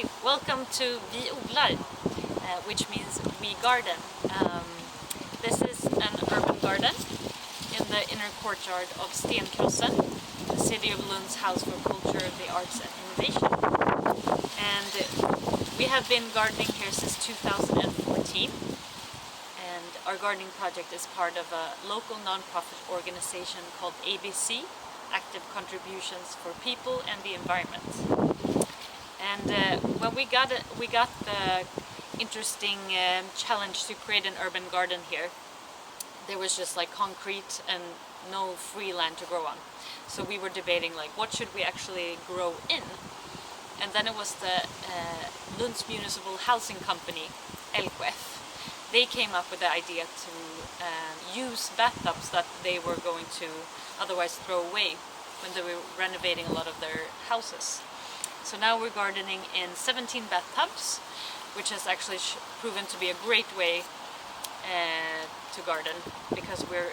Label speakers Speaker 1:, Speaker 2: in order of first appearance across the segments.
Speaker 1: Hey, welcome to Vi Odlar, which means we garden. This is an urban garden in the inner courtyard of Stenkrossen, the city of Lund's house for culture, the arts and innovation. And we have been gardening here since 2014. And our gardening project is part of a local non-profit organization called ABC, Active Contributions for People and the Environment. And when we got the interesting challenge to create an urban garden here, there was just like concrete and no free land to grow on. So we were debating like what should we actually grow in? And then it was the Lund's municipal housing company, LKF. They came up with the idea to use bathtubs that they were going to otherwise throw away when they were renovating a lot of their houses. So now we're gardening in 17 bathtubs, which has actually proven to be a great way to garden, because we're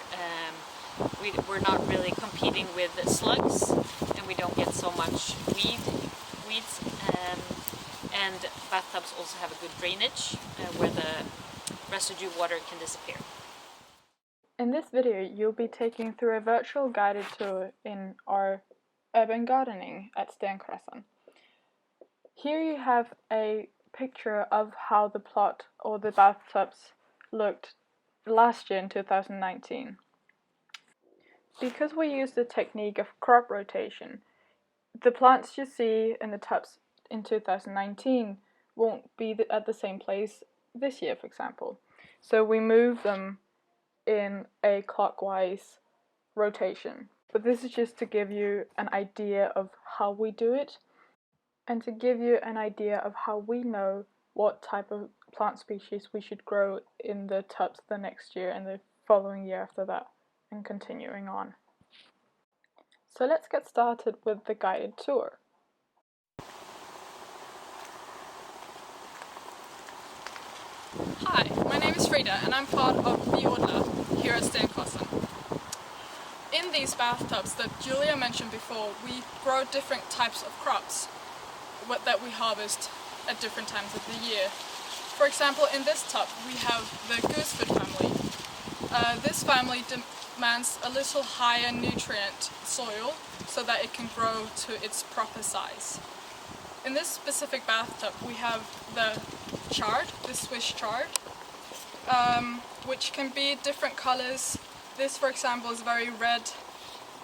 Speaker 1: not really competing with slugs, and we don't get so much weeds, and bathtubs also have a good drainage where the residue water can disappear.
Speaker 2: In this video, you'll be taken through a virtual guided tour in our urban gardening at Stenkrossen. Here you have a picture of how the plot or the bathtubs looked last year in 2019. Because we use the technique of crop rotation, the plants you see in the tubs in 2019 won't be at the same place this year, for example. So we move them in a clockwise rotation. But this is just to give you an idea of how we do it, and to give you an idea of how we know what type of plant species we should grow in the tubs the next year and the following year after that, and continuing on. So let's get started with the guided tour.
Speaker 3: Hi, my name is Frida and I'm part of Vi Odlar here at Stenkrossen. In these bathtubs that Julia mentioned before, we grow different types of crops that we harvest at different times of the year. For example, in this tub we have the goosefoot family. This family demands a little higher nutrient soil so that it can grow to its proper size. In this specific bathtub we have the chard, the Swiss chard, which can be different colors. This, for example, is very red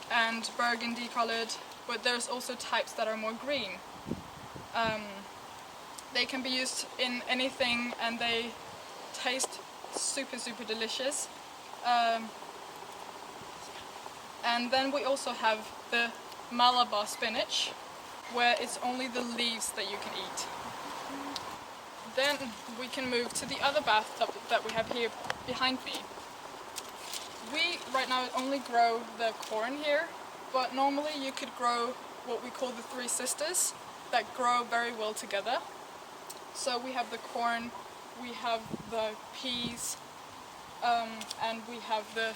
Speaker 3: and burgundy colored, but there's also types that are more green. They can be used in anything and they taste super delicious. And then we also have the Malabar spinach, where it's only the leaves that you can eat. Then we can move to the other bathtub that we have here behind me. We right now only grow the corn here, but normally you could grow what we call the three sisters that grow very well together. So we have the corn, we have the peas, and we have the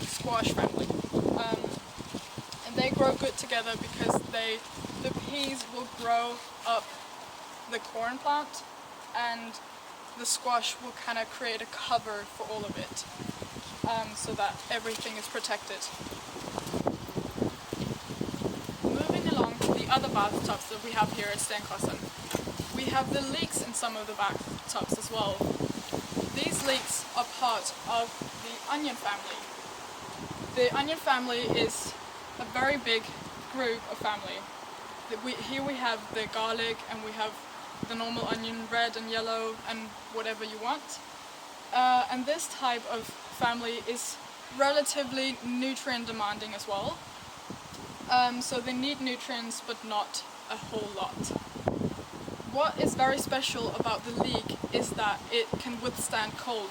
Speaker 3: squash family. And they grow good together because the peas will grow up the corn plant, and the squash will kind of create a cover for all of it, so that everything is protected. Moving along to the other bathtubs that we have here at Stenkrossen, we have the leeks in some of the bathtubs as well. These leeks are part of the onion family. The onion family is a very big group of family. Here we have the garlic, and we have the normal onion, red and yellow and whatever you want. And this type of family is relatively nutrient demanding as well. So they need nutrients but not a whole lot. What is very special about the leek is that it can withstand cold.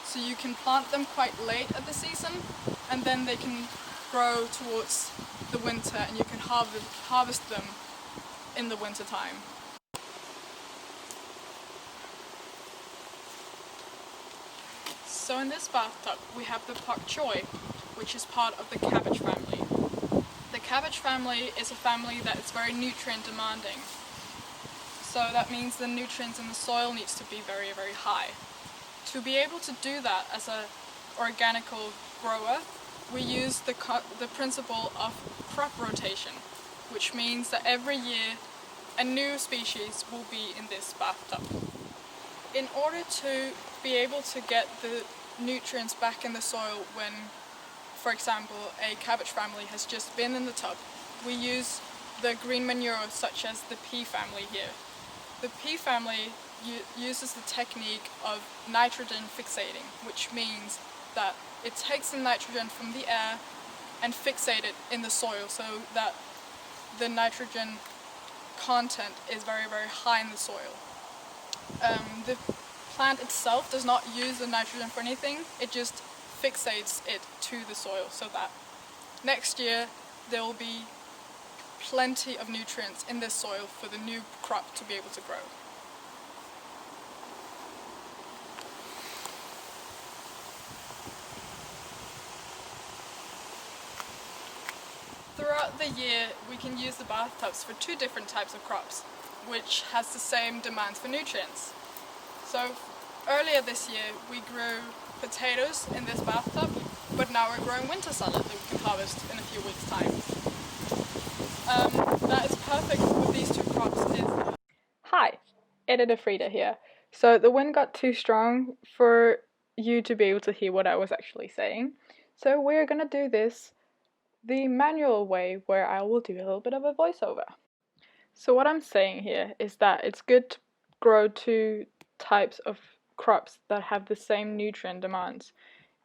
Speaker 3: So you can plant them quite late at the season, and then they can grow towards the winter, and you can harvest them in the winter time. So in this bathtub we have the pak choi, which is part of the cabbage family. The cabbage family is a family that is very nutrient demanding. So that means the nutrients in the soil needs to be very, very high. To be able to do that as an organical grower, we use the principle of crop rotation, which means that every year a new species will be in this bathtub. In order to be able to get the nutrients back in the soil when, for example, a cabbage family has just been in the tub, we use the green manure such as the pea family here. The pea family uses the technique of nitrogen fixating, which means that it takes the nitrogen from the air and fixates it in the soil so that the nitrogen content is very, very high in the soil. The plant itself does not use the nitrogen for anything, it just fixates it to the soil so that next year there will be plenty of nutrients in this soil for the new crop to be able to grow. Throughout the year we can use the bathtubs for two different types of crops, which has the same demands for nutrients. So earlier this year we grew potatoes in this bathtub, but now we're growing winter salad that we can harvest in a few weeks' time. That is perfect with these two crops is...
Speaker 2: Hi, Editor Frida here. So the wind got too strong for you to be able to hear what I was actually saying. So we're gonna do this the manual way, where I will do a little bit of a voiceover. So what I'm saying here is that it's good to grow two types of crops that have the same nutrient demands.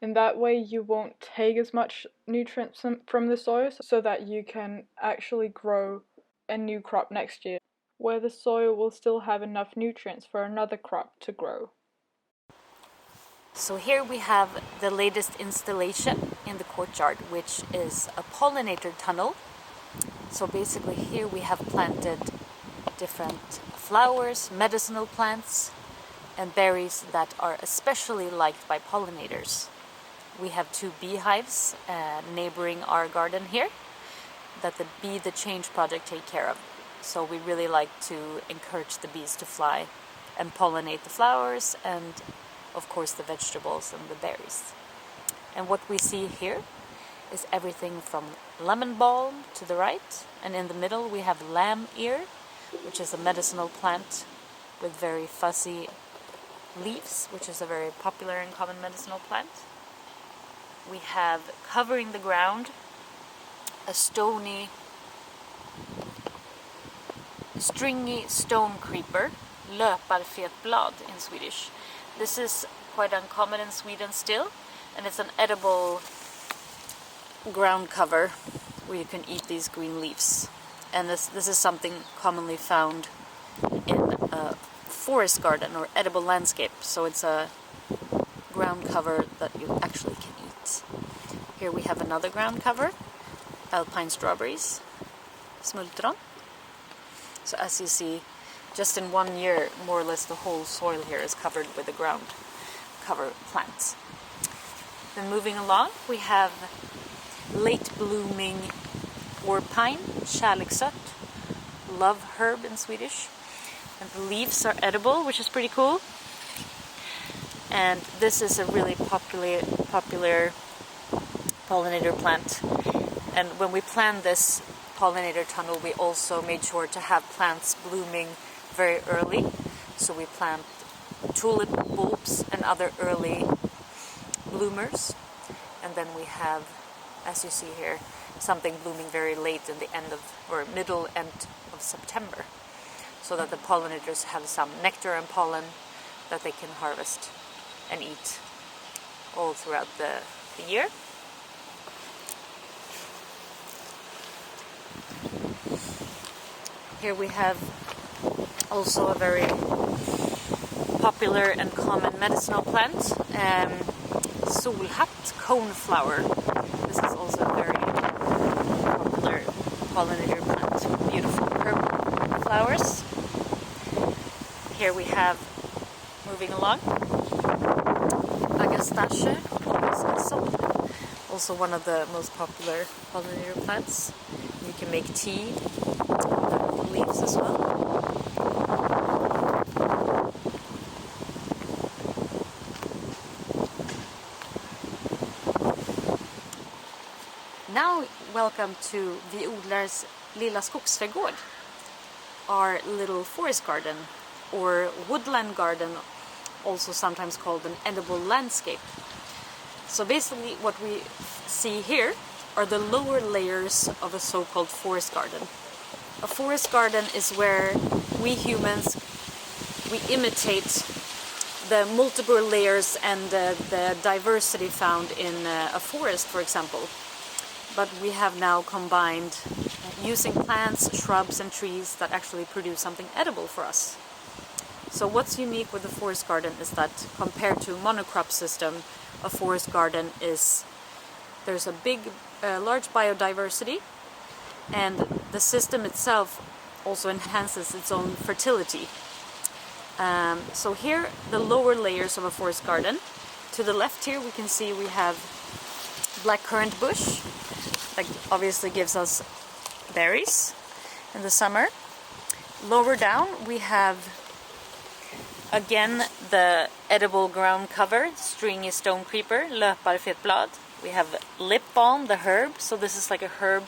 Speaker 2: In that way you won't take as much nutrients from the soil, so that you can actually grow a new crop next year, where the soil will still have enough nutrients for another crop to grow.
Speaker 1: So here we have the latest installation in the courtyard, which is a pollinator tunnel. So basically here we have planted different flowers, medicinal plants, and berries that are especially liked by pollinators. We have two beehives neighboring our garden here that the Be the Change project take care of. So we really like to encourage the bees to fly and pollinate the flowers and of course the vegetables and the berries. And what we see here is everything from lemon balm to the right, and in the middle we have lamb ear, which is a medicinal plant with very fuzzy leaves, which is a very popular and common medicinal plant. We have covering the ground a stringy stone creeper, löparfetblad in Swedish. This is quite uncommon in Sweden still, and it's an edible ground cover where you can eat these green leaves. And this is something commonly found in a forest garden or edible landscape, so it's a ground cover that you actually can eat. Here we have another ground cover, alpine strawberries, smultron. So as you see, just in 1 year, more or less the whole soil here is covered with the ground cover plants. Then moving along, we have late blooming orpine, kärleksört, love herb in Swedish. And the leaves are edible, which is pretty cool. And this is a really popular pollinator plant. And when we planned this pollinator tunnel, we also made sure to have plants blooming very early. So we plant tulip bulbs and other early bloomers. And then we have, as you see here, something blooming very late in the end of, or middle end of September, so that the pollinators have some nectar and pollen that they can harvest and eat all throughout the year. Here we have also a very popular and common medicinal plant, solhatt coneflower. This is also a very popular pollinator plant. Beautiful purple flowers. Here we have, moving along, agastache, also one of the most popular pollinator plants. You can make tea with leaves as well. Now welcome to Vi Odlar's lilla skogsträdgård, our little forest garden, or woodland garden, also sometimes called an edible landscape. So basically what we see here are the lower layers of a so-called forest garden. A forest garden is where we humans, we imitate the multiple layers and the diversity found in a forest, for example. But we have now combined using plants, shrubs and trees that actually produce something edible for us. So what's unique with the forest garden is that compared to a monocrop system, a forest garden there's a large biodiversity, and the system itself also enhances its own fertility. So here, the lower layers of a forest garden. To the left here we can see we have blackcurrant bush that obviously gives us berries in the summer. Lower down we have again the edible ground cover, stringy stone creeper, löparfetblad. We have lip balm, the herb, so this is like a herb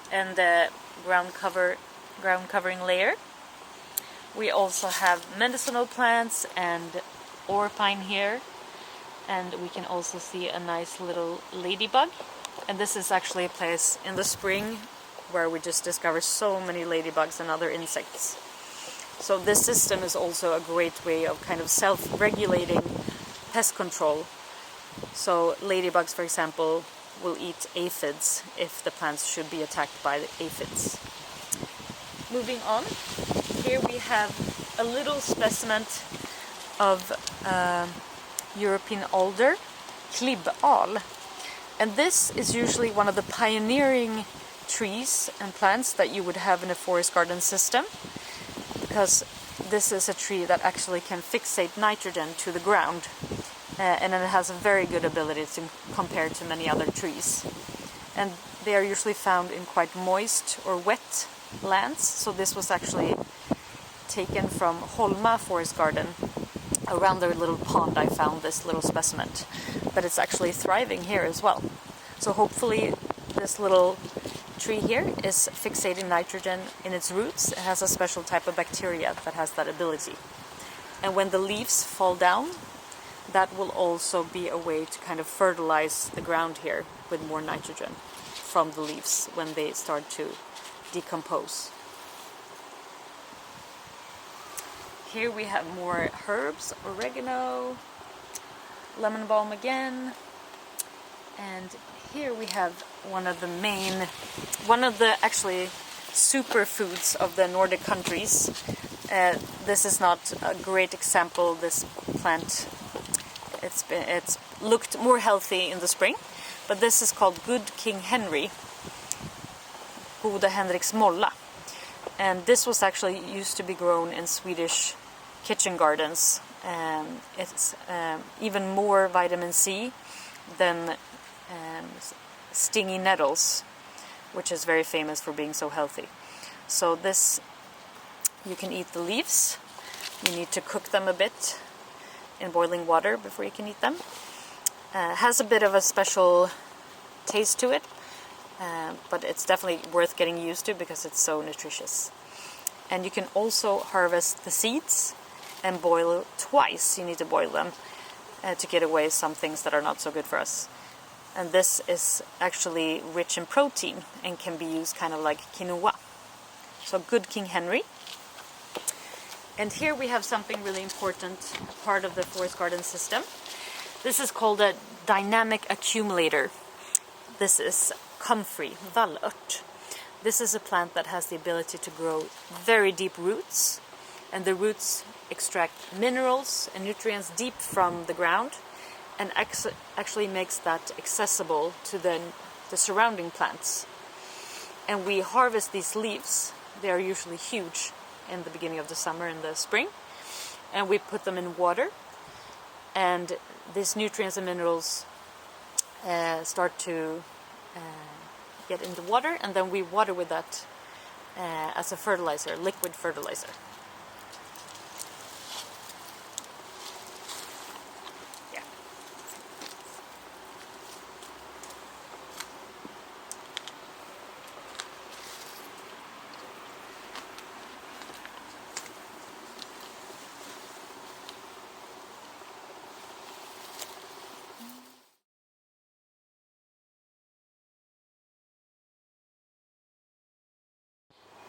Speaker 1: and the ground covering layer. We also have medicinal plants and orpine here, and we can also see a nice little ladybug. And this is actually a place in the spring where we just discover so many ladybugs and other insects. So this system is also a great way of kind of self-regulating pest control. So ladybugs, for example, will eat aphids if the plants should be attacked by the aphids. Moving on, here we have a little specimen of European alder, klibbal. And this is usually one of the pioneering trees and plants that you would have in a forest garden system, because this is a tree that actually can fixate nitrogen to the ground, and it has a very good ability compared to many other trees. And they are usually found in quite moist or wet lands, so this was actually taken from Holma Forest Garden. Around their little pond I found this little specimen, but it's actually thriving here as well. So hopefully this little tree here is fixating nitrogen in its roots. It has a special type of bacteria that has that ability. And when the leaves fall down, that will also be a way to kind of fertilize the ground here with more nitrogen from the leaves when they start to decompose. Here we have more herbs, oregano, lemon balm again, and here we have one of the actually superfoods of the Nordic countries. This is not a great example. This plant, it's looked more healthy in the spring, but this is called Good King Henry, Gode Henriks molla. And this was actually used to be grown in Swedish kitchen gardens. It's even more vitamin C than stingy nettles, which is very famous for being so healthy. So this, you can eat the leaves. You need to cook them a bit in boiling water before you can eat them. Has a bit of a special taste to it, but it's definitely worth getting used to because it's so nutritious. And you can also harvest the seeds and boil twice. You need to boil them to get away some things that are not so good for us. And this is actually rich in protein and can be used kind of like quinoa. So Good King Henry. And here we have something really important, part of the forest garden system. This is called a dynamic accumulator. This is comfrey, vallört. This is a plant that has the ability to grow very deep roots, and the roots extract minerals and nutrients deep from the ground, and actually makes that accessible to the surrounding plants. And we harvest these leaves. They are usually huge in the beginning of the summer and the spring, and we put them in water, and these nutrients and minerals start to get into water, and then we water with that as a fertilizer, liquid fertilizer. Yeah.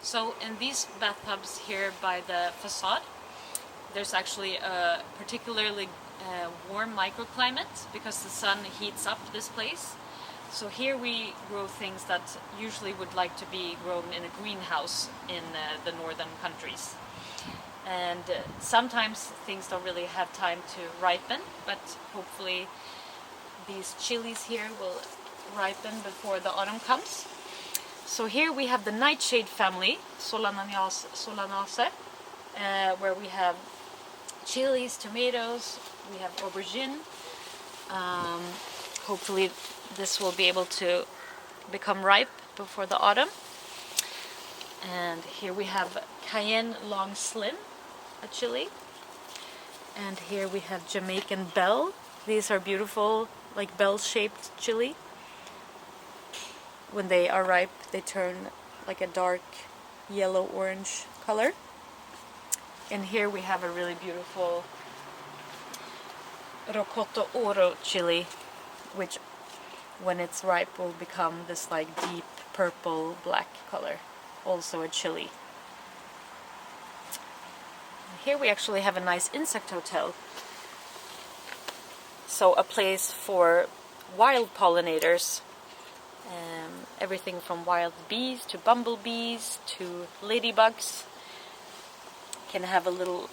Speaker 1: So in these bathtubs here by the facade, there's actually a particularly warm microclimate because the sun heats up this place. So here we grow things that usually would like to be grown in a greenhouse in the northern countries. And sometimes things don't really have time to ripen, but hopefully these chilies here will ripen before the autumn comes. So here we have the nightshade family, Solanaceae, where we have chilies, tomatoes, we have aubergine. Hopefully this will be able to become ripe before the autumn. And here we have cayenne long slim, a chili. And here we have Jamaican bell. These are beautiful, like bell-shaped chili. When they are ripe, they turn like a dark yellow-orange color. And here we have a really beautiful Rocoto Oro chili, which when it's ripe will become this like deep purple black color, also a chili. Here we actually have a nice insect hotel, so a place for wild pollinators, everything from wild bees to bumblebees to ladybugs can have a little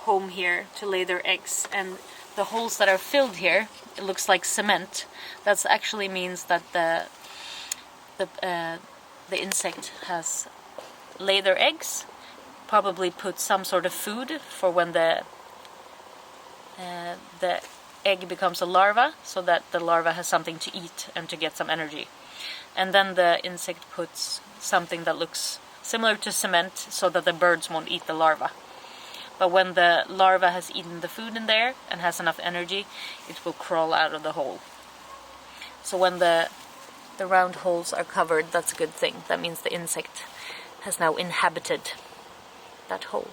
Speaker 1: home here to lay their eggs. And the holes that are filled here, it looks like cement. That actually means that the insect has laid their eggs, probably put some sort of food for when the egg becomes a larva, so that the larva has something to eat and to get some energy. And then the insect puts something that looks similar to cement so that the birds won't eat the larva. But when the larva has eaten the food in there and has enough energy, it will crawl out of the hole. So when the round holes are covered, that's a good thing. That means the insect has now inhabited that hole.